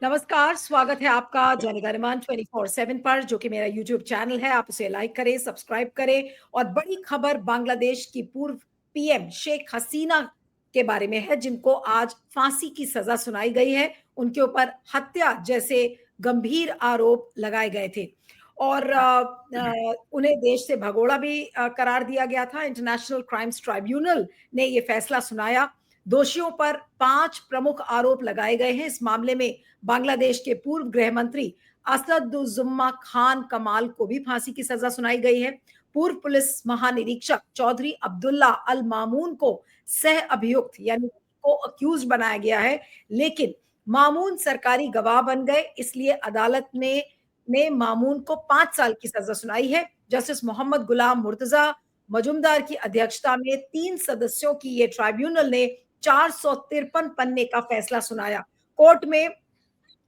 नमस्कार, स्वागत है आपका दैनिक गरिमा 24/7 पर, जो कि मेरा यूट्यूब चैनल है। आप उसे लाइक करें, सब्सक्राइब करें। और बड़ी खबर बांग्लादेश की पूर्व पीएम शेख हसीना के बारे में है, जिनको आज फांसी की सजा सुनाई गई है। उनके ऊपर हत्या जैसे गंभीर आरोप लगाए गए थे और उन्हें देश से भगोड़ा भी करार दिया गया था। इंटरनेशनल क्राइम्स ट्राइब्यूनल ने ये फैसला सुनाया। दोषियों पर 5 प्रमुख आरोप लगाए गए हैं। इस मामले में बांग्लादेश के पूर्व गृह मंत्री असदुज्जुम्मा खान कमाल को भी फांसी की सजा सुनाई गई है। पूर्व पुलिस महानिरीक्षक चौधरी अब्दुल्ला अल मामून को सह अभियुक्त यानी को अक्यूज बनाया गया है, लेकिन मामून सरकारी गवाह बन गए, इसलिए अदालत ने मामून को 5 साल की सजा सुनाई है। जस्टिस मोहम्मद गुलाम मुर्तजा मजुमदार की अध्यक्षता में 3 सदस्यों की ये ट्राइब्यूनल ने 453 पन्ने का फैसला सुनाया। कोर्ट में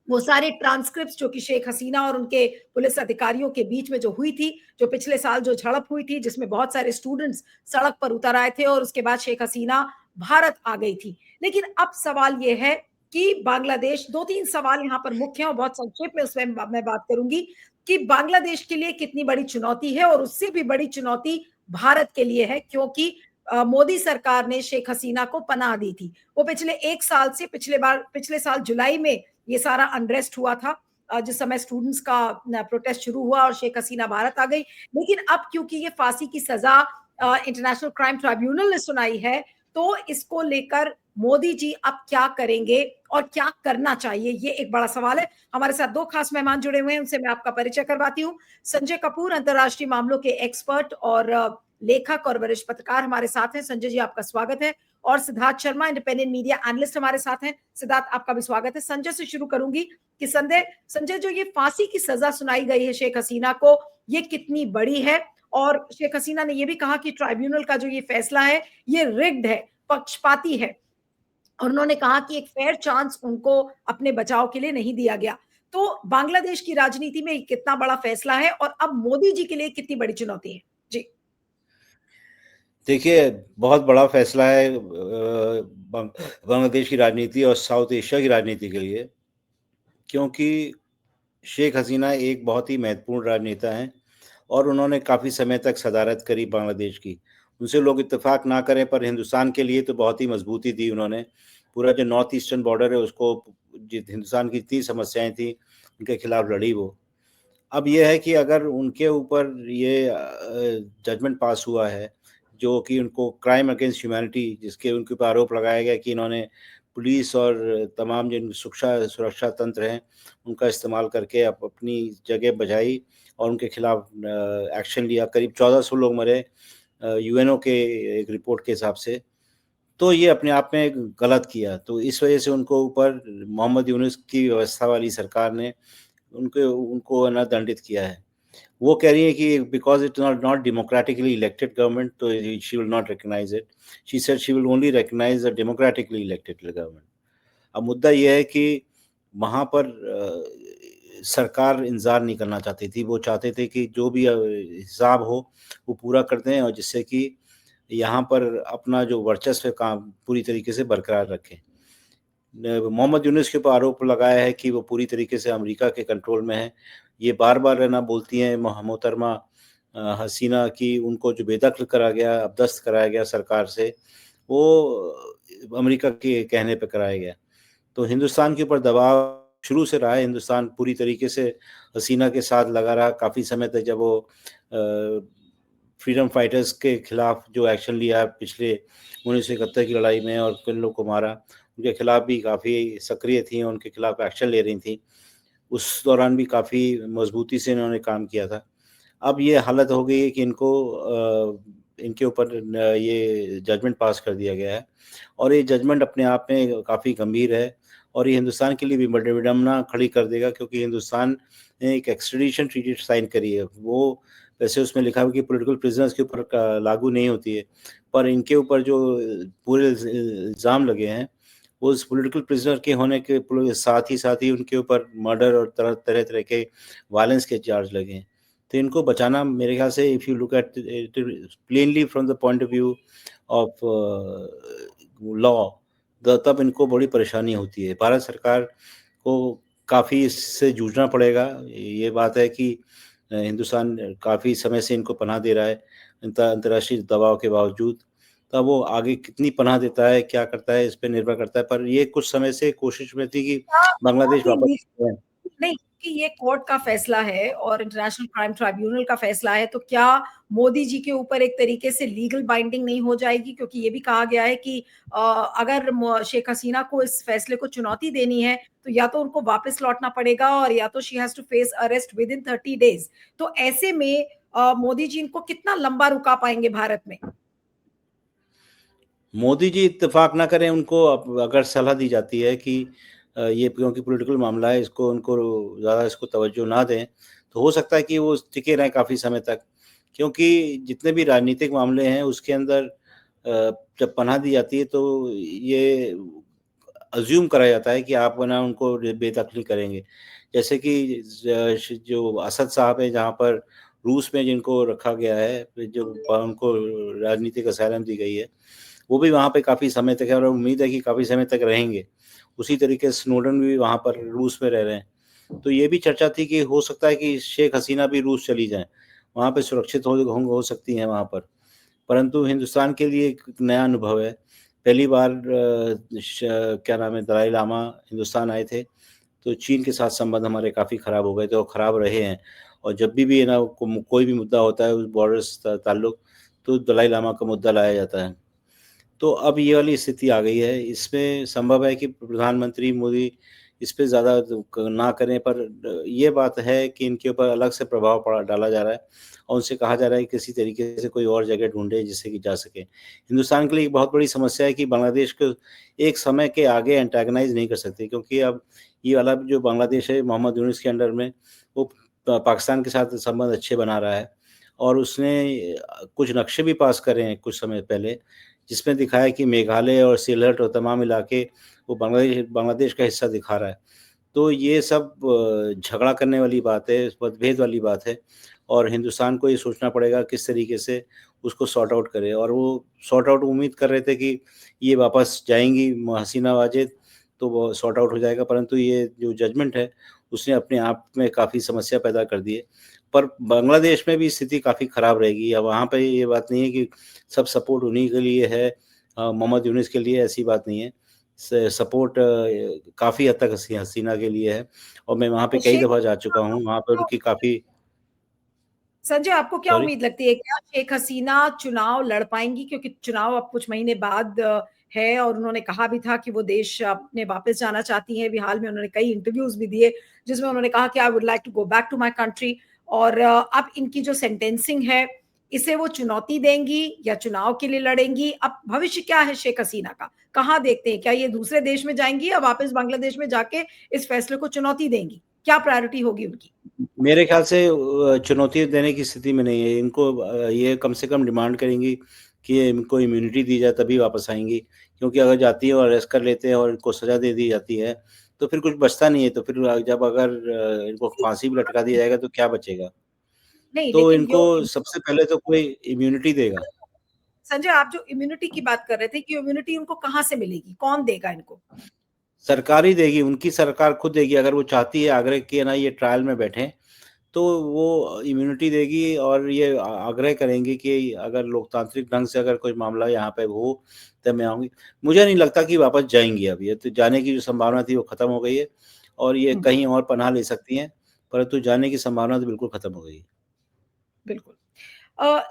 वो सारे ट्रांसक्रिप्ट्स जो कि शेख हसीना और उनके पुलिस अधिकारियों के बीच में जो हुई थी, जो पिछले साल जो झड़प हुई थी, जिसमें बहुत सारे स्टूडेंट्स सड़क पर उतर आए थे और उसके बाद शेख हसीना भारत आ गई थी। लेकिन अब सवाल ये है कि बांग्लादेश 2-3 सवाल यहाँ पर मुख्य हैं और बहुत संक्षेप में उसमें मैं बात करूंगी कि बांग्लादेश के लिए कितनी बड़ी चुनौती है और उससे भी बड़ी चुनौती भारत के लिए है, क्योंकि मोदी सरकार ने शेख हसीना को पनाह दी थी। वो पिछले 1 साल से पिछले साल जुलाई में ये सारा अनरेस्ट हुआ था, जिस समय स्टूडेंट्स का प्रोटेस्ट शुरू हुआ और शेख हसीना भारत आ गई। लेकिन अब क्योंकि ये फांसी की सजा इंटरनेशनल क्राइम ट्राइब्यूनल ने सुनाई है, तो इसको लेकर मोदी जी अब क्या करेंगे और क्या करना चाहिए, ये एक बड़ा सवाल है। हमारे साथ 2 खास मेहमान जुड़े हुए हैं, उनसे मैं आपका परिचय करवाती हूँ। संजय कपूर अंतर्राष्ट्रीय मामलों के एक्सपर्ट और लेखक और वरिष्ठ पत्रकार हमारे साथ हैं। संजय जी, आपका स्वागत है। और Siddharth Sharma independent media analyst हमारे साथ हैं। सिद्धार्थ, आपका भी स्वागत है। संजय से शुरू करूंगी कि संजय, जो ये फांसी की सजा सुनाई गई है शेख हसीना को, ये कितनी बड़ी है? और शेख हसीना ने ये भी कहा कि ट्राइब्यूनल का जो ये फैसला है, ये रिग्ड है, पक्षपाती है, और उन्होंने कहा कि एक फेयर चांस उनको अपने बचाव के लिए नहीं दिया गया। तो बांग्लादेश की राजनीति में कितना बड़ा फैसला है और अब मोदी जी के लिए कितनी बड़ी चुनौती है? जी। देखिए, बहुत बड़ा फैसला है बांग्लादेश की राजनीति और साउथ एशिया की राजनीति के लिए, क्योंकि शेख हसीना एक बहुत ही महत्वपूर्ण राजनेता हैं और उन्होंने काफ़ी समय तक सदारत करी बांग्लादेश की। उनसे लोग इत्तेफाक ना करें, पर हिंदुस्तान के लिए तो बहुत ही मजबूती दी उन्होंने। पूरा जो नॉर्थ ईस्टर्न बॉर्डर है उसको, हिंदुस्तान की इतनी समस्याएं थी, उनके खिलाफ लड़ी वो। अब ये है कि अगर उनके ऊपर ये जजमेंट पास हुआ है, जो कि उनको क्राइम अगेंस्ट ह्यूमैनिटी, जिसके उनके ऊपर आरोप लगाया गया कि इन्होंने पुलिस और तमाम जिन सुरक्षा तंत्र हैं उनका इस्तेमाल करके अपनी जगह बचाई और उनके खिलाफ एक्शन लिया। करीब 1400 लोग मरे यूएनओ के एक रिपोर्ट के हिसाब से। तो ये अपने आप में गलत किया, तो इस वजह से उनको ऊपर मोहम्मद यूनुस की व्यवस्था वाली सरकार ने उनको ना दंडित किया है। वो कह रही है कि because it not democratically elected government, तो she will not recognise it. She said she will only recognise the democratically elected government. अब मुद्दा ये है कि वहाँ पर सरकार इंतजार नहीं करना चाहती थी। वो चाहते थे कि जो भी हिसाब हो वो पूरा कर दें, और जिससे कि यहाँ पर अपना जो वर्चस्व काम पूरी तरीके से बरकरार रखें। मोहम्मद यूनुस के ऊपर आरोप लगाया है कि वो पूरी तरीके से अमेरिका के कंट्रोल में है। ये बार बार रहना बोलती हैं मोहतरमा हसीना की उनको जो बेदखल करा गया, अबदस्त कराया गया सरकार से, वो अमेरिका के कहने पे कराया गया। तो हिंदुस्तान के ऊपर दबाव शुरू से रहा है। हिंदुस्तान पूरी तरीके से हसीना के साथ लगा रहा काफ़ी समय तक। जब वो फ्रीडम फाइटर्स के खिलाफ जो एक्शन लिया पिछले 1971 की लड़ाई में और किन लोग को मारा, उनके खिलाफ भी काफ़ी सक्रिय थी, उनके खिलाफ एक्शन ले रही थी। उस दौरान भी काफ़ी मजबूती से इन्होंने काम किया था। अब ये हालत हो गई है कि इनके ऊपर ये जजमेंट पास कर दिया गया है, और ये जजमेंट अपने आप में काफ़ी गंभीर है और ये हिंदुस्तान के लिए भी बड़ी विडंबना खड़ी कर देगा, क्योंकि हिंदुस्तान ने एक एक्सट्रेडिशन ट्रीटी साइन करी है। वो वैसे उसमें लिखा हुआ कि पॉलिटिकल प्रिजनर्स के ऊपर लागू नहीं होती है, पर इनके ऊपर जो पूरे इल्ज़ाम लगे हैं उस पॉलिटिकल प्रिजनर के होने के साथ ही उनके ऊपर मर्डर और तरह तरह के वायलेंस के चार्ज लगे हैं। तो इनको बचाना मेरे ख्याल से, if you look at it plainly from the point of view of law, तब इनको बड़ी परेशानी होती है। भारत सरकार को काफ़ी इससे जूझना पड़ेगा। ये बात है कि हिंदुस्तान काफ़ी समय से इनको पनाह दे रहा है अंतर्राष्ट्रीय दबाव के बावजूद। तो अब वो आगे कितनी पनाह देता है, क्या करता है, इस पे निर्भर करता है। पर ये कुछ समय से कोशिश में थी कि क्या हुआ बांग्लादेश कि वापस आए। नहीं, कि ये कोर्ट का फैसला है और इंटरनेशनल क्राइम ट्राइब्यूनल का फैसला है, तो क्या मोदी जी के ऊपर एक तरीके से लीगल बाइंडिंग नहीं हो जाएगी? क्योंकि ये भी कहा गया है कि अगर शेख हसीना को इस फैसले को चुनौती देनी है, तो या तो उनको वापस लौटना पड़ेगा और या तो she has to face arrest within 30 days. तो ऐसे में मोदी जी इनको कितना लंबा रुका पाएंगे भारत में? मोदी जी इत्तेफ़ाक ना करें, उनको अब अगर सलाह दी जाती है कि ये क्योंकि पॉलिटिकल मामला है, इसको उनको ज़्यादा इसको तवज्जो ना दें, तो हो सकता है कि वो टिके रहें काफ़ी समय तक। क्योंकि जितने भी राजनीतिक मामले हैं, उसके अंदर जब पनाह दी जाती है, तो ये अज़्यूम करा जाता है कि आप ना उनको बेदखली करेंगे। जैसे कि जो असद साहब हैं, जहाँ पर रूस में जिनको रखा गया है, जो उनको राजनीतिक असाइलम दी गई है, वो भी वहाँ पे काफ़ी समय तक है और उम्मीद है कि काफ़ी समय तक रहेंगे। उसी तरीके से स्नोडेन भी वहाँ पर रूस में रह रहे हैं। तो ये भी चर्चा थी कि हो सकता है कि शेख हसीना भी रूस चली जाएँ, वहाँ पे सुरक्षित हो सकती हैं वहाँ पर। परंतु हिंदुस्तान के लिए एक नया अनुभव है। पहली बार क्या नाम है, दलाई लामा हिंदुस्तान आए थे, तो चीन के साथ संबंध हमारे काफ़ी ख़राब हो गए थे और ख़राब रहे हैं। और जब भी है ना कोई भी मुद्दा होता है उस बॉर्डर से ताल्लुक़, तो दलाई लामा का मुद्दा लाया जाता है। तो अब ये वाली स्थिति आ गई है। इसमें संभव है कि प्रधानमंत्री मोदी इस पे ज़्यादा ना करें, पर ये बात है कि इनके ऊपर अलग से प्रभाव पड़ा डाला जा रहा है और उनसे कहा जा रहा है कि किसी तरीके से कोई और जगह ढूँढे जिससे कि जा सके। हिंदुस्तान के लिए एक बहुत बड़ी समस्या है कि बांग्लादेश को एक समय के आगे एंटागनाइज़ नहीं कर सकते, क्योंकि अब ये वाला जो बांग्लादेश है मोहम्मद यूनुस के अंडर में, वो पाकिस्तान के साथ संबंध अच्छे बना रहा है और उसने कुछ नक्शे भी पास करे हैं कुछ समय पहले, जिसमें दिखाया कि मेघालय और सिलहट और तमाम इलाके वो बांग्लादेश बांग्लादेश का हिस्सा दिखा रहा है। तो ये सब झगड़ा करने वाली बात है, मतभेद वाली बात है और हिंदुस्तान को ये सोचना पड़ेगा किस तरीके से उसको सॉर्ट आउट करे। और वो सॉर्ट आउट उम्मीद कर रहे थे कि ये वापस जाएँगी हसीना वाजेद, तो वो सॉर्ट आउट हो जाएगा, परंतु ये जो जजमेंट है, उसने अपने आप में काफ़ी समस्या पैदा कर दी है। पर बांग्लादेश में भी स्थिति काफ़ी ख़राब रहेगी। अब वहाँ पे ये बात नहीं है कि सब सपोर्ट उन्हीं के लिए है, मोहम्मद यूनुस के लिए, ऐसी बात नहीं है। सपोर्ट काफ़ी हद तक हसीना के लिए है और मैं वहाँ पे कई शेख दफ़ा जा चुका हूँ, वहाँ पे उनकी काफ़ी। संजय, आपको क्या सॉरी? उम्मीद लगती है, क्या शेख हसीना चुनाव लड़ पाएँगी? क्योंकि चुनाव अब कुछ महीने बाद है और उन्होंने कहा भी था कि वो देश अपने वापस जाना चाहती हैं। अभी हाल में उन्होंने कई इंटरव्यूज़ भी दिए, जिसमें उन्होंने कहा कि I would like to go back to my country. और अब इनकी जो सेंटेंसिंग है, इसे वो चुनौती देंगी या चुनाव के लिए लड़ेंगी? अब भविष्य क्या है शेख हसीना का? कहाँ देखते हैं? क्या ये दूसरे देश में जाएँगी या वापस बांग्लादेश में जाके इस फैसले को चुनौती देंगी? क्या प्रायोरिटी होगी उनकी? मेरे ख़्याल से चुनौती देने की स्थिति में नहीं है। इनको ये कम से कम डिमांड करेंगी कि इनको इम्यूनिटी दी जाए तभी वापस आएँगी। क्योंकि अगर जाती है और अरेस्ट कर लेते हैं और इनको सज़ा दे दी जाती है, तो फिर कुछ बचता नहीं है। तो फिर जब अगर इनको फांसी भी लटका दिया जाएगा तो क्या बचेगा? नहीं, तो लेकिन इनको सबसे पहले तो कोई इम्यूनिटी देगा। संजय, आप जो इम्यूनिटी की बात कर रहे थे कि इम्यूनिटी उनको कहाँ से मिलेगी? कौन देगा इनको? सरकार ही देगी, उनकी सरकार खुद देगी। अगर वो चाहती है आग्रह किए ना ये ट्रायल में बैठें, तो वो इम्यूनिटी देगी और ये आग्रह करेंगी कि अगर लोकतांत्रिक ढंग से अगर कोई मामला यहाँ पे हो, तब मैं आऊँगी। मुझे नहीं लगता कि वापस जाएँगी अब ये, तो जाने की जो संभावना थी वो खत्म हो गई है और ये हुँ, कहीं और पनाह ले सकती हैं, परंतु जाने की संभावना तो बिल्कुल खत्म हो गई है। बिल्कुल।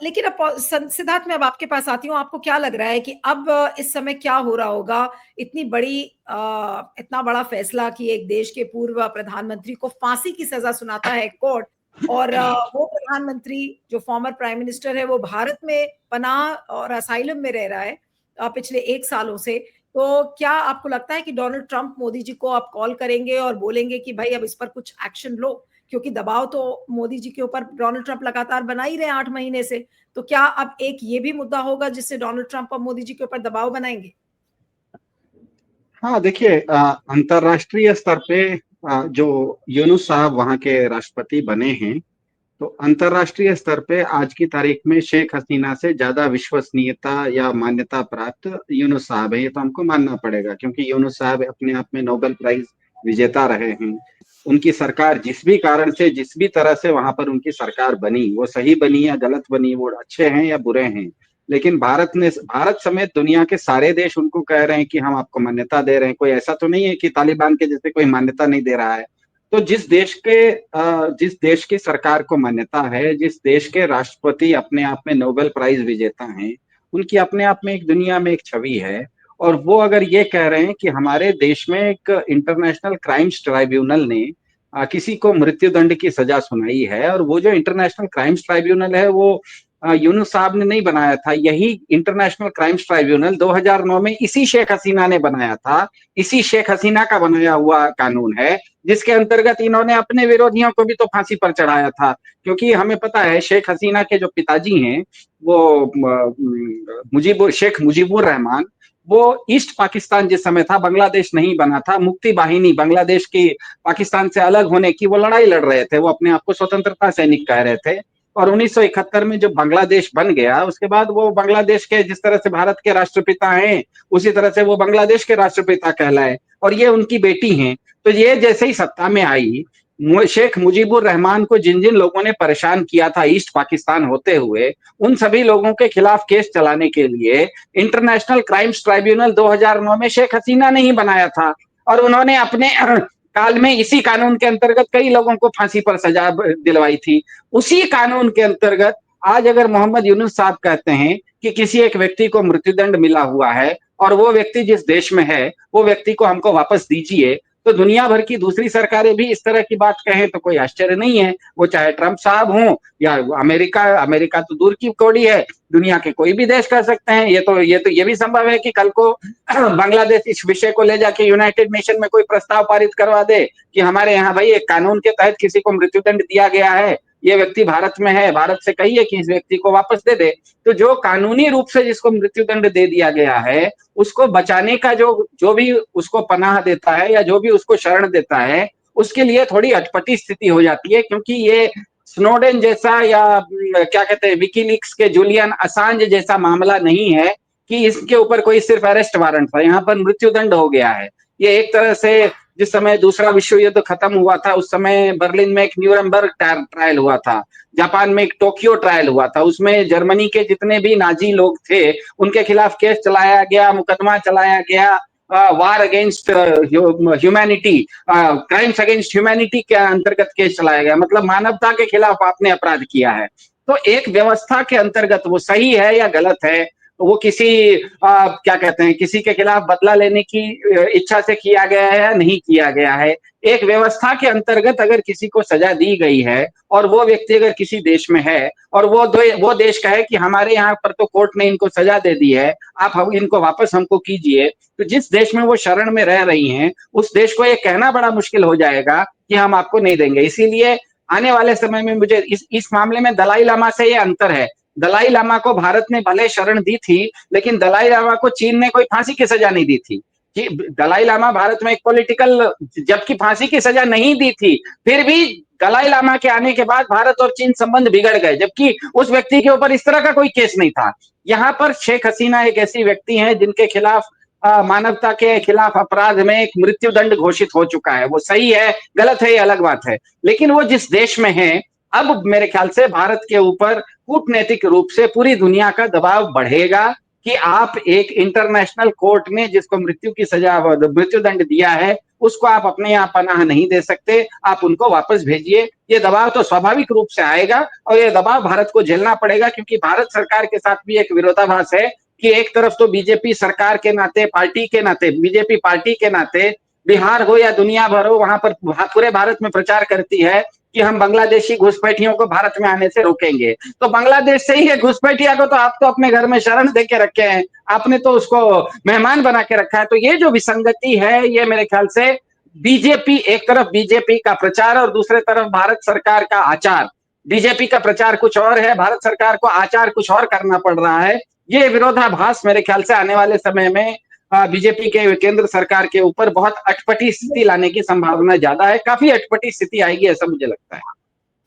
लेकिन अब सिद्धार्थ, मैं अब आपके पास आती हूँ। आपको क्या लग रहा है कि अब इस समय क्या हो रहा होगा? इतना बड़ा फैसला कि एक देश के पूर्व प्रधानमंत्री को फांसी की सज़ा सुनाता है कोर्ट और वो प्रधानमंत्री जो फॉर्मर प्राइम मिनिस्टर है, वो भारत में पनाह और असाइलम में रह रहा है पिछले 1 सालों से। तो क्या आपको लगता है कि डोनाल्ड ट्रंप मोदी जी को अब कॉल करेंगे और बोलेंगे कि भई अब इस पर कुछ एक्शन लो? क्योंकि दबाव तो मोदी जी के ऊपर डोनाल्ड ट्रंप लगातार बना ही रहे हैं 8 महीने से। तो क्या अब एक ये भी मुद्दा होगा जिससे डोनाल्ड ट्रंप अब मोदी जी के ऊपर दबाव बनाएँगे? हाँ, देखिए अंतर्राष्ट्रीय स्तर पे जो यूनुस साहब वहाँ के राष्ट्रपति बने हैं, तो अंतर्राष्ट्रीय स्तर पे आज की तारीख में शेख हसीना से ज़्यादा विश्वसनीयता या मान्यता प्राप्त यूनुस साहब हैं। ये तो हमको मानना पड़ेगा क्योंकि यूनुस साहब अपने आप में नोबेल प्राइज़ विजेता रहे हैं। उनकी सरकार जिस भी कारण से, जिस भी तरह से वहां पर उनकी सरकार बनी, वो सही बनी या गलत बनी, वो अच्छे हैं या बुरे हैं, लेकिन भारत समेत दुनिया के सारे देश उनको कह रहे हैं कि हम आपको मान्यता दे रहे हैं। कोई ऐसा तो नहीं है कि तालिबान के जैसे कोई मान्यता नहीं दे रहा है। तो जिस देश की सरकार को मान्यता है, जिस देश के राष्ट्रपति अपने आप में नोबेल प्राइज विजेता हैं, उनकी अपने आप में एक दुनिया में एक छवि है। और वो अगर ये कह रहे हैं कि हमारे देश में एक इंटरनेशनल क्राइम्स ट्राइब्यूनल ने किसी को मृत्युदंड की सजा सुनाई है, और वो जो इंटरनेशनल क्राइम्स ट्राइब्यूनल है वो यूनुस साहब ने नहीं बनाया था। यही इंटरनेशनल क्राइम्स ट्राइब्यूनल 2009 में इसी शेख हसीना ने बनाया था। इसी शेख हसीना का बनाया हुआ कानून है, जिसके अंतर्गत इन्होंने अपने विरोधियों को भी तो फांसी पर चढ़ाया था। क्योंकि हमें पता है शेख हसीना के जो पिताजी हैं वो शेख मुजीबुर रहमान, वो ईस्ट पाकिस्तान जिस समय था, बांग्लादेश नहीं बना था, मुक्ति वाहिनी बांग्लादेश की पाकिस्तान से अलग होने की वो लड़ाई लड़ रहे थे। वो अपने आप को स्वतंत्रता सैनिक कह रहे थे। और 1971 में जब बांग्लादेश बन गया, उसके बाद वो बांग्लादेश के जिस तरह से भारत के राष्ट्रपिता हैं, उसी तरह से वो बांग्लादेश के राष्ट्रपिता कहलाए, और ये उनकी बेटी हैं। तो ये जैसे ही सत्ता में आई, शेख मुजीबुर रहमान को जिन जिन लोगों ने परेशान किया था ईस्ट पाकिस्तान होते हुए, उन सभी लोगों के खिलाफ केस चलाने के लिए इंटरनेशनल क्राइम्स ट्राइब्यूनल 2009 में शेख हसीना ने ही बनाया था। और उन्होंने अपने काल में इसी कानून के अंतर्गत कई लोगों को फांसी पर सजा दिलवाई थी। उसी कानून के अंतर्गत आज अगर मोहम्मद यूनुस साहब कहते हैं कि किसी एक व्यक्ति को मृत्युदंड मिला हुआ है और वो व्यक्ति जिस देश में है, वो व्यक्ति को हमको वापस दीजिए, तो दुनिया भर की दूसरी सरकारें भी इस तरह की बात कहें तो कोई आश्चर्य नहीं है। वो चाहे ट्रंप साहब हों या अमेरिका तो दूर की कौड़ी है, दुनिया के कोई भी देश कर सकते हैं। ये भी संभव है कि कल को बांग्लादेश इस विषय को ले जाके यूनाइटेड नेशन में कोई प्रस्ताव पारित करवा दे कि हमारे यहाँ भाई एक कानून के तहत किसी को मृत्युदंड दिया गया है, ये व्यक्ति भारत में है, भारत से कहिए कि इस व्यक्ति को वापस दे दे। तो जो कानूनी रूप से जिसको मृत्युदंड दे दिया गया है, उसको बचाने का जो भी उसको पनाह देता है या जो भी उसको शरण देता है, उसके लिए थोड़ी अटपटी स्थिति हो जाती है। क्योंकि ये स्नोडेन जैसा या क्या कहते हैं विकीलीक्स के जूलियन असांज जैसा मामला नहीं है कि इसके ऊपर कोई सिर्फ अरेस्ट वारंट था, यहाँ पर मृत्युदंड हो गया है। ये एक तरह से जिस समय दूसरा विश्व युद्ध खत्म हुआ था, उस समय बर्लिन में एक न्यूरमबर्ग ट्रायल हुआ था, जापान में एक टोक्यो ट्रायल हुआ था। उसमें जर्मनी के जितने भी नाजी लोग थे उनके खिलाफ केस चलाया गया, मुकदमा चलाया गया, वार against humanity, crimes against humanity के अंतर्गत केस चलाया गया। मतलब मानवता के खिलाफ आपने अपराध किया है। तो एक व्यवस्था के अंतर्गत वो सही है या गलत है, वो किसी क्या कहते हैं किसी के खिलाफ बदला लेने की इच्छा से किया गया है या नहीं किया गया है। एक व्यवस्था के अंतर्गत अगर किसी को सजा दी गई है और वो व्यक्ति अगर किसी देश में है और वो देश कहे कि हमारे यहाँ पर तो कोर्ट ने इनको सजा दे दी है, आप इनको वापस हमको कीजिए, तो जिस देश में वो शरण में रह रही हैं उस देश को ये कहना बड़ा मुश्किल हो जाएगा कि हम आपको नहीं देंगे। इसीलिए आने वाले समय में मुझे इस मामले में दलाई लामा से ये अंतर है। दलाई लामा को भारत ने भले शरण दी थी, लेकिन दलाई लामा को चीन ने कोई फांसी की सजा नहीं दी थी। कि दलाई लामा भारत में एक पॉलिटिकल, जबकि फांसी की सजा नहीं दी थी, फिर भी दलाई लामा के आने के बाद भारत और चीन संबंध बिगड़ गए, जबकि उस व्यक्ति के ऊपर इस तरह का कोई केस नहीं था। यहाँ पर शेख हसीना एक ऐसी व्यक्ति है जिनके खिलाफ मानवता के खिलाफ अपराध में एक मृत्युदंड घोषित हो चुका है। वो सही है गलत है ये अलग बात है, लेकिन वो जिस देश में है, अब मेरे ख्याल से भारत के ऊपर कूटनैतिक रूप से पूरी दुनिया का दबाव बढ़ेगा कि आप एक इंटरनेशनल कोर्ट ने जिसको मृत्यु की सजा मृत्युदंड दिया है उसको आप अपने यहाँ पनाह नहीं दे सकते, आप उनको वापस भेजिए। ये दबाव तो स्वाभाविक रूप से आएगा और ये दबाव भारत को झेलना पड़ेगा, क्योंकि भारत सरकार के साथ भी एक विरोधाभास है कि एक तरफ तो बीजेपी सरकार के नाते, पार्टी के नाते, बीजेपी पार्टी के नाते बिहार हो या दुनिया भर हो, वहां पर पूरे भारत में प्रचार करती है कि हम बांग्लादेशी घुसपैठियों को भारत में आने से रोकेंगे। तो बांग्लादेश से ही है घुसपैठिया को तो आप तो अपने घर में शरण दे के रखे हैं, आपने तो उसको मेहमान बना के रखा है। तो ये जो विसंगति है, ये मेरे ख्याल से बीजेपी, एक तरफ बीजेपी का प्रचार और दूसरे तरफ भारत सरकार का आचार, बीजेपी का प्रचार कुछ और है, भारत सरकार को आचार कुछ और करना पड़ रहा है। ये विरोधाभास मेरे ख्याल से आने वाले समय में बीजेपी के केंद्र सरकार के ऊपर बहुत अटपटी स्थिति लाने की संभावना ज्यादा है। काफी अटपटी स्थिति आएगी ऐसा मुझे लगता है।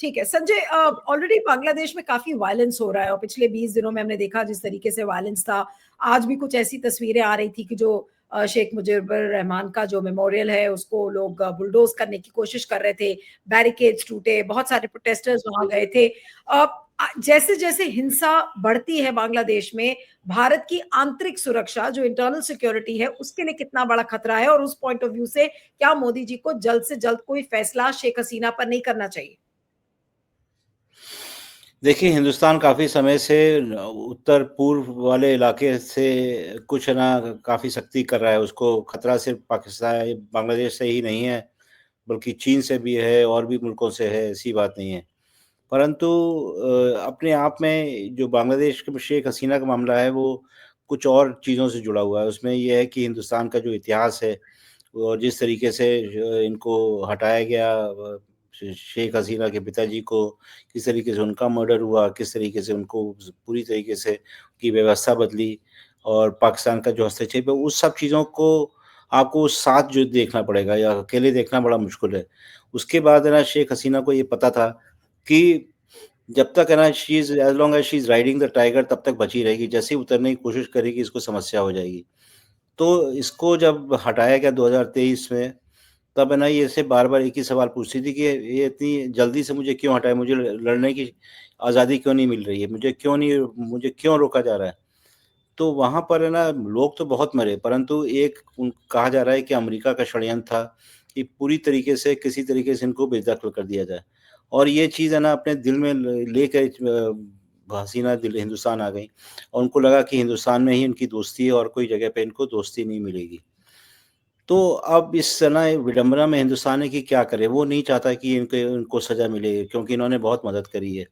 ठीक है संजय, ऑलरेडी बांग्लादेश में काफी वायलेंस हो रहा है और पिछले 20 दिनों में हमने देखा जिस तरीके से वायलेंस था। आज भी कुछ ऐसी तस्वीरें आ रही थी कि जो शेख मुजीबुर रहमान का जो मेमोरियल है उसको लोग बुलडोज करने की कोशिश कर रहे थे, बैरिकेड्स टूटे, बहुत सारे प्रोटेस्टर्स वहां गए थे। जैसे जैसे हिंसा बढ़ती है बांग्लादेश में, भारत की आंतरिक सुरक्षा जो इंटरनल सिक्योरिटी है उसके लिए कितना बड़ा खतरा है, और उस पॉइंट ऑफ व्यू से क्या मोदी जी को जल्द से जल्द कोई फैसला शेख हसीना पर नहीं करना चाहिए? देखिए, हिंदुस्तान काफ़ी समय से उत्तर पूर्व वाले इलाके से कुछ ना काफ़ी सख्ती कर रहा है। उसको खतरा सिर्फ़ पाकिस्तान बांग्लादेश से ही नहीं है, बल्कि चीन से भी है और भी मुल्कों से है, ऐसी बात नहीं है। परंतु अपने आप में जो बांग्लादेश के शेख हसीना का मामला है, वो कुछ और चीज़ों से जुड़ा हुआ है। उसमें ये है कि हिंदुस्तान का जो इतिहास है और जिस तरीके से इनको हटाया गया, शेख हसीना के पिताजी को, किस तरीके से उनका मर्डर हुआ, किस तरीके से उनको पूरी तरीके से की व्यवस्था बदली और पाकिस्तान का जो हस्तक्षेप है, उस सब चीज़ों को आपको साथ जो देखना पड़ेगा या अकेले देखना बड़ा मुश्किल है। उसके बाद है ना, शेख हसीना को ये पता था कि जब तक है ना she is as long as she is riding the tiger तब तक बची रहेगी, जैसे ही उतरने की कोशिश करेगी इसको समस्या हो जाएगी। तो इसको जब हटाया गया 2023 में, तब है ना ये से बार-बार एक ही सवाल पूछती थी कि ये इतनी जल्दी से मुझे क्यों हटाया? मुझे ल लड़ने की आज़ादी क्यों नहीं मिल रही है? मुझे क्यों रोका जा रहा है? तो वहाँ पर है ना लोग तो बहुत मरे, परंतु एक कहा जा रहा है कि अमेरिका का षड्यंत्र था कि पूरी तरीके से किसी तरीके से इनको बेदखल कर दिया जाए। और ये चीज़ है ना अपने दिल में लेके हसीना दिल हिंदुस्तान आ गईं और उनको लगा कि हिंदुस्तान में ही इनकी दोस्ती है और कोई जगह पे इनको दोस्ती नहीं मिलेगी। तो अब इस ना विडंबना में हिंदुस्तान है कि क्या करे? वो नहीं चाहता कि इनके इनको सज़ा मिले, क्योंकि इन्होंने बहुत मदद करी है।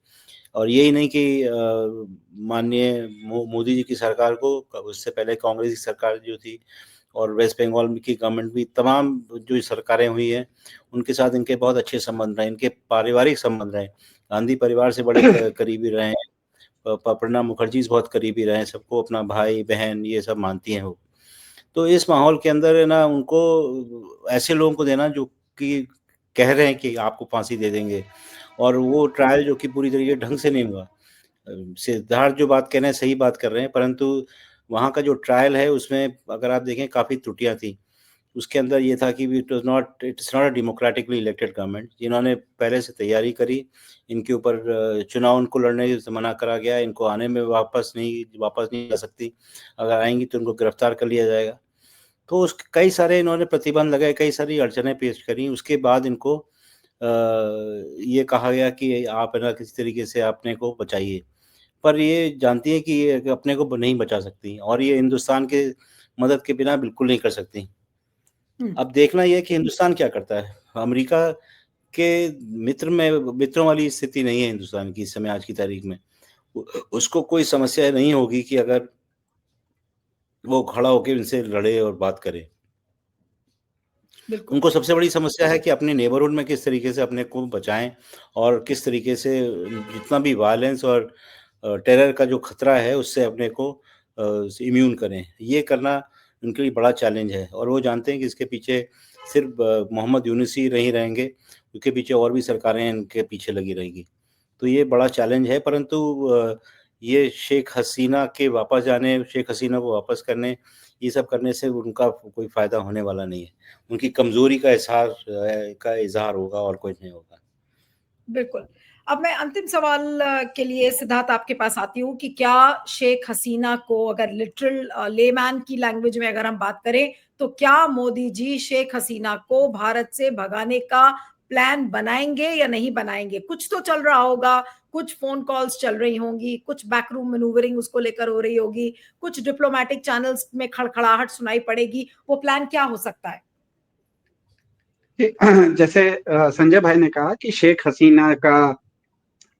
और यही नहीं कि माननीय मोदी जी की सरकार को, उससे पहले कांग्रेस की सरकार जो थी और वेस्ट बंगाल में की गवर्नमेंट भी, तमाम जो सरकारें हुई हैं, उनके साथ इनके बहुत अच्छे संबंध रहे, इनके पारिवारिक संबंध रहे। गांधी परिवार से बड़े करीबी रहे हैं, प्रणब मुखर्जी से बहुत करीबी रहे हैं, सबको अपना भाई-बहन ये सब मानती हैं वो। तो इस माहौल के अंदर है ना उनको ऐसे लोगों को देना जो कि कह रहे हैं कि आपको फांसी दे देंगे, और वो ट्रायल जो कि पूरी तरीके ढंग से नहीं हुआ। सिद्धार्थ जो बात कह रहे हैं सही बात कर रहे हैं, परंतु वहाँ का जो ट्रायल है उसमें अगर आप देखें काफ़ी त्रुटियाँ थी। उसके अंदर ये था कि it's not a democratically elected government, जिन्होंने पहले से तैयारी करी। इनके ऊपर चुनाव उनको लड़ने से मना करा गया, इनको आने में वापस नहीं आ सकती। अगर आएँगी तो उनको गिरफ्तार कर लिया जाएगा। तो उस कई सारे इन्होंने प्रतिबंध लगाए, कई सारी अड़चनें पेश करी। उसके बाद इनको ये कहा गया कि आप है ना किसी तरीके से अपने को बचाइए। पर ये जानती हैं कि ये अपने को नहीं बचा सकती और ये हिंदुस्तान के मदद के बिना बिल्कुल नहीं कर सकती। हुँ। अब देखना ये है कि हिंदुस्तान क्या करता है। अमेरिका के मित्रों वाली स्थिति नहीं है हिंदुस्तान की इस समय आज की तारीख में। उ उसको कोई समस्या नहीं होगी कि अगर वो खड़ा होके इनसे लड़े और बात करे। बिल्कुल। उनको सबसे बड़ी समस्या है कि अपने नेबरहुड में किस तरीके से अपने को बचाएँ और किस तरीके से जितना भी वायलेंस और टेरर का जो खतरा है उससे अपने को इम्यून करें। ये करना उनके लिए बड़ा चैलेंज है और वो जानते हैं कि इसके पीछे सिर्फ़ मोहम्मद यूनुस ही नहीं रहेंगे, उसके पीछे और भी सरकारें इनके पीछे लगी रहेंगी। तो ये बड़ा चैलेंज है, परंतु ये शेख हसीना को वापस करने, ये सब करने से उनका कोई फ़ायदा होने वाला नहीं है। उनकी कमज़ोरी का इज़हार होगा और कुछ नहीं होगा। बिल्कुल। अब मैं अंतिम सवाल के लिए सिद्धार्थ आपके पास आती हूँ कि क्या शेख हसीना को अगर लिटरल लेमैन की लैंग्वेज में अगर हम बात करें, तो क्या मोदी जी शेख हसीना को भारत से भगाने का प्लान बनाएँगे या नहीं बनाएँगे? कुछ तो चल रहा होगा, कुछ फ़ोन कॉल्स चल रही होंगी, कुछ बैकरूम मैनूवरिंग उसको लेकर हो रही होगी, कुछ डिप्लोमैटिक चैनल्स में खड़खड़ाहट सुनाई पड़ेगी, वो प्लान क्या हो सकता है? जैसे संजय भाई ने कहा कि शेख हसीना का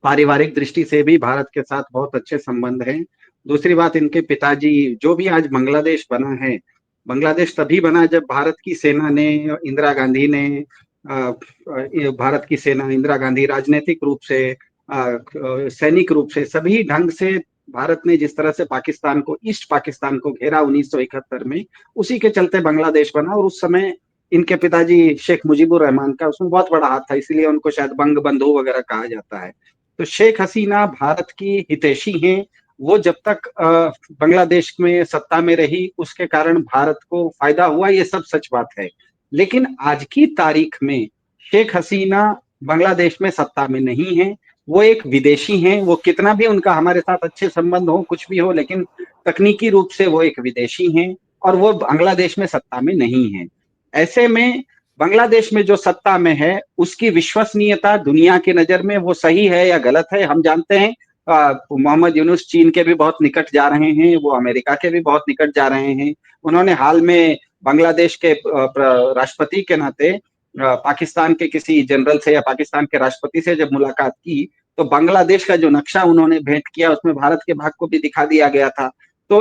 पारिवारिक दृष्टि से भी भारत के साथ बहुत अच्छे संबंध हैं। दूसरी बात, इनके पिताजी जो भी आज बांग्लादेश बना है, बांग्लादेश तभी बना जब भारत की सेना ने, इंदिरा गांधी ने, भारत की सेना, इंदिरा गांधी राजनीतिक रूप से, सैनिक रूप से, सभी ढंग से भारत ने जिस तरह से पाकिस्तान को, ईस्ट पाकिस्तान को घेरा 1971 में, उसी के चलते बांग्लादेश बना। और उस समय इनके पिताजी शेख मुजीबुर रहमान का उसमें बहुत बड़ा हाथ था, इसलिए उनको शायद बंग बंधु वगैरह कहा जाता है। तो शेख हसीना भारत की हितैषी हैं, वो जब तक बांग्लादेश में सत्ता में रही उसके कारण भारत को फायदा हुआ, ये सब सच बात है। लेकिन आज की तारीख में शेख हसीना बांग्लादेश में सत्ता में नहीं है, वो एक विदेशी हैं। वो कितना भी उनका हमारे साथ अच्छे संबंध हो, कुछ भी हो, लेकिन तकनीकी रूप से वो एक विदेशी हैं और वो बांग्लादेश में सत्ता में नहीं है। ऐसे में बांग्लादेश में जो सत्ता में है उसकी विश्वसनीयता दुनिया की नजर में वो सही है या गलत है हम जानते हैं। मोहम्मद यूनुस चीन के भी बहुत निकट जा रहे हैं, वो अमेरिका के भी बहुत निकट जा रहे हैं। उन्होंने हाल में बांग्लादेश के राष्ट्रपति के नाते पाकिस्तान के किसी जनरल से या पाकिस्तान के राष्ट्रपति से जब मुलाकात की तो बांग्लादेश का जो नक्शा उन्होंने भेंट किया उसमें भारत के भाग को भी दिखा दिया गया था। तो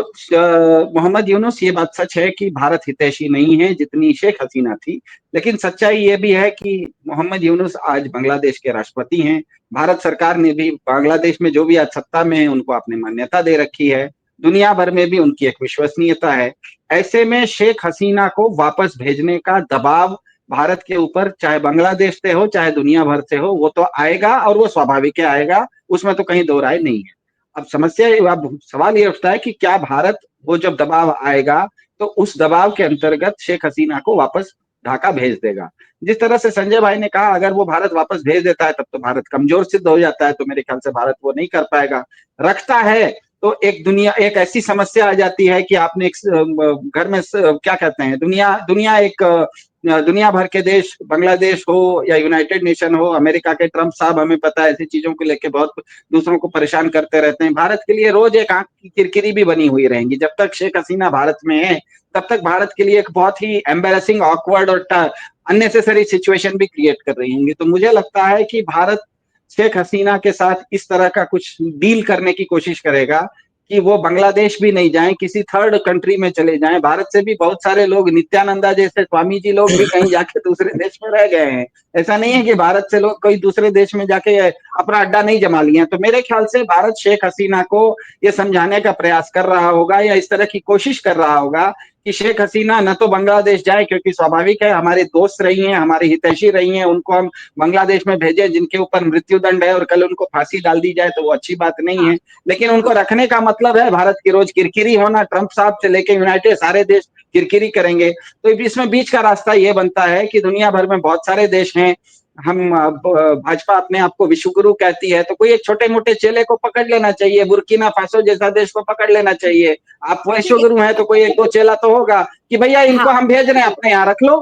मोहम्मद यूनुस, ये बात सच है कि भारत हितैषी नहीं है जितनी शेख हसीना थी, लेकिन सच्चाई ये भी है कि मोहम्मद यूनुस आज बांग्लादेश के राष्ट्रपति हैं। भारत सरकार ने भी बांग्लादेश में जो भी आज सत्ता में है उनको अपनी मान्यता दे रखी है, दुनिया भर में भी उनकी एक विश्वसनीयता है। ऐसे में शेख हसीना को वापस भेजने का दबाव भारत के ऊपर चाहे बांग्लादेश से हो चाहे दुनिया भर से हो वो तो आएगा और वो स्वाभाविक है आएगा, उसमें तो कहीं दो राय नहीं है। अब समस्या अब सवाल ये उठता है कि क्या भारत वो जब दबाव आएगा तो उस दबाव के अंतर्गत शेख हसीना को वापस ढाका भेज देगा। जिस तरह से संजय भाई ने कहा अगर वो भारत वापस भेज देता है तब तो भारत कमजोर सिद्ध हो जाता है, तो मेरे ख्याल से भारत वो नहीं कर पाएगा। रखता है तो एक ऐसी समस्या आ जाती है कि आपने एक घर में क्या कहते हैं दुनिया भर के देश, बांग्लादेश हो या यूनाइटेड नेशन हो, अमेरिका के ट्रंप साहब हमें पता है ऐसी चीजों को लेकर बहुत दूसरों को परेशान करते रहते हैं। भारत के लिए रोज एक आंख की किरकिरी भी बनी हुई रहेंगी। जब तक शेख हसीना भारत में है तब तक भारत के लिए एक बहुत ही एम्बेरसिंग, ऑकवर्ड और अननेसेसरी सिचुएशन भी क्रिएट कर रही होंगी। तो मुझे लगता है कि भारत शेख हसीना के साथ इस तरह का कुछ डील करने की कोशिश करेगा कि वो बांग्लादेश भी नहीं जाएं, किसी थर्ड कंट्री में चले जाएं। भारत से भी बहुत सारे लोग, नित्यानंदा जैसे स्वामी जी लोग भी कहीं जाके दूसरे देश में रह गए हैं। ऐसा नहीं है कि भारत से लोग कोई दूसरे देश में जाके अपना अड्डा नहीं जमा लिए। तो मेरे ख्याल से भारत शेख हसीना को ये समझाने का प्रयास कर रहा होगा या इस तरह की कोशिश कर रहा होगा कि शेख हसीना न तो बांग्लादेश जाए, क्योंकि स्वाभाविक है हमारे दोस्त रही हैं, हमारी हितैषी रही हैं, उनको हम बांग्लादेश में भेजें जिनके ऊपर मृत्यु दंड है और कल उनको फांसी डाल दी जाए तो वो अच्छी बात नहीं है। लेकिन उनको रखने का मतलब है भारत की रोज किरकिरी होना, ट्रंप साहब से लेके यूनाइटेड सारे देश किरकिरी करेंगे। तो इसमें बीच का रास्ता ये बनता है कि दुनिया भर में बहुत सारे देश हैं, हम भाजपा अपने आप को विश्व गुरु कहती है, तो कोई एक छोटे मोटे चेले को पकड़ लेना चाहिए, बुर्किना फासो जैसा देश को पकड़ लेना चाहिए। आप विश्व गुरु हैं तो कोई एक दो चेला तो होगा कि भैया इनको हम भेज रहे हैं अपने यहाँ रख लो।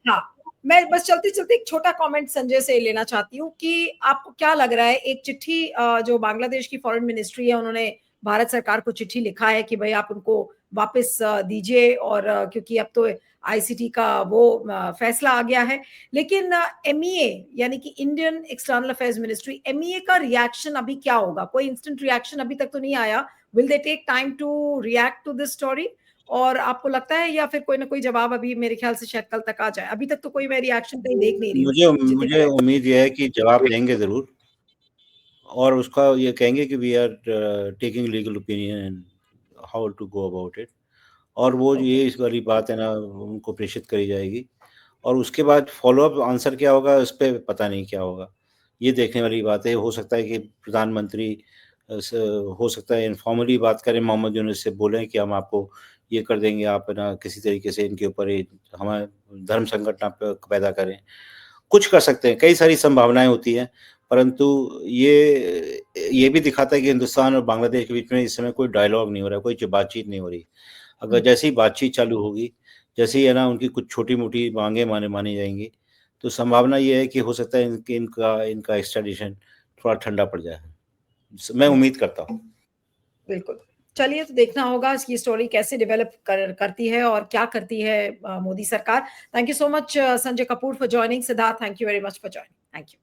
हाँ, मैं बस चलते चलते एक छोटा कमेंट संजय से लेना चाहती हूँ कि आपको क्या लग रहा है, एक चिट्ठी जो बांग्लादेश की फॉरेन मिनिस्ट्री है उन्होंने भारत सरकार को चिट्ठी लिखा है कि भाई आप उनको वापस दीजिए, और क्योंकि अब तो आईसीटी का वो फैसला आ गया है। लेकिन एमईए यानी कि Indian external affairs ministry, MEA का रिएक्शन अभी क्या होगा? कोई इंस्टेंट रिएक्शन अभी तक तो नहीं आया। Will they take time to react to this story? और आपको लगता है या फिर कोई ना कोई जवाब अभी मेरे ख्याल से शायद कल तक आ जाए? अभी तक तो कोई मैं रिएक्शन कहीं देख नहीं रही हूँ। मुझे उम्मीद यह है कि जवाब देंगे जरूर, और उसका ये कहेंगे कि we are taking legal opinion and how to go about it, और वो ये इस वाली बात है ना उनको प्रेषित करी जाएगी, और उसके बाद फॉलोअप आंसर क्या होगा उस पर पता नहीं क्या होगा, ये देखने वाली बात है। हो सकता है कि प्रधानमंत्री हो सकता है इनफॉर्मली बात करें, मोहम्मद यूनुस से बोलें कि हम आपको ये कर देंगे, आप ना किसी तरीके से इनके ऊपर हमारे धर्म संकट ना पैदा करें, कुछ कर सकते हैं। कई सारी संभावनाएं होती हैं, परंतु ये भी दिखाता है कि हिंदुस्तान और बांग्लादेश के बीच में इस समय कोई डायलॉग नहीं हो रहा है, कोई बातचीत नहीं हो रही। अगर जैसे ही बातचीत चालू होगी, जैसे ही है ना उनकी कुछ छोटी मोटी मांगे मानी जाएंगी, तो संभावना ये है कि हो सकता है इनका एक्स्ट्राडिशन थोड़ा ठंडा पड़ जाए। मैं उम्मीद करता हूँ। बिल्कुल, चलिए तो देखना होगा इसकी स्टोरी कैसे डेवलप करती है और क्या करती है मोदी सरकार। Thank you so much Sanjay Kapoor for joining. Siddharth, thank you very much for joining. Thank you.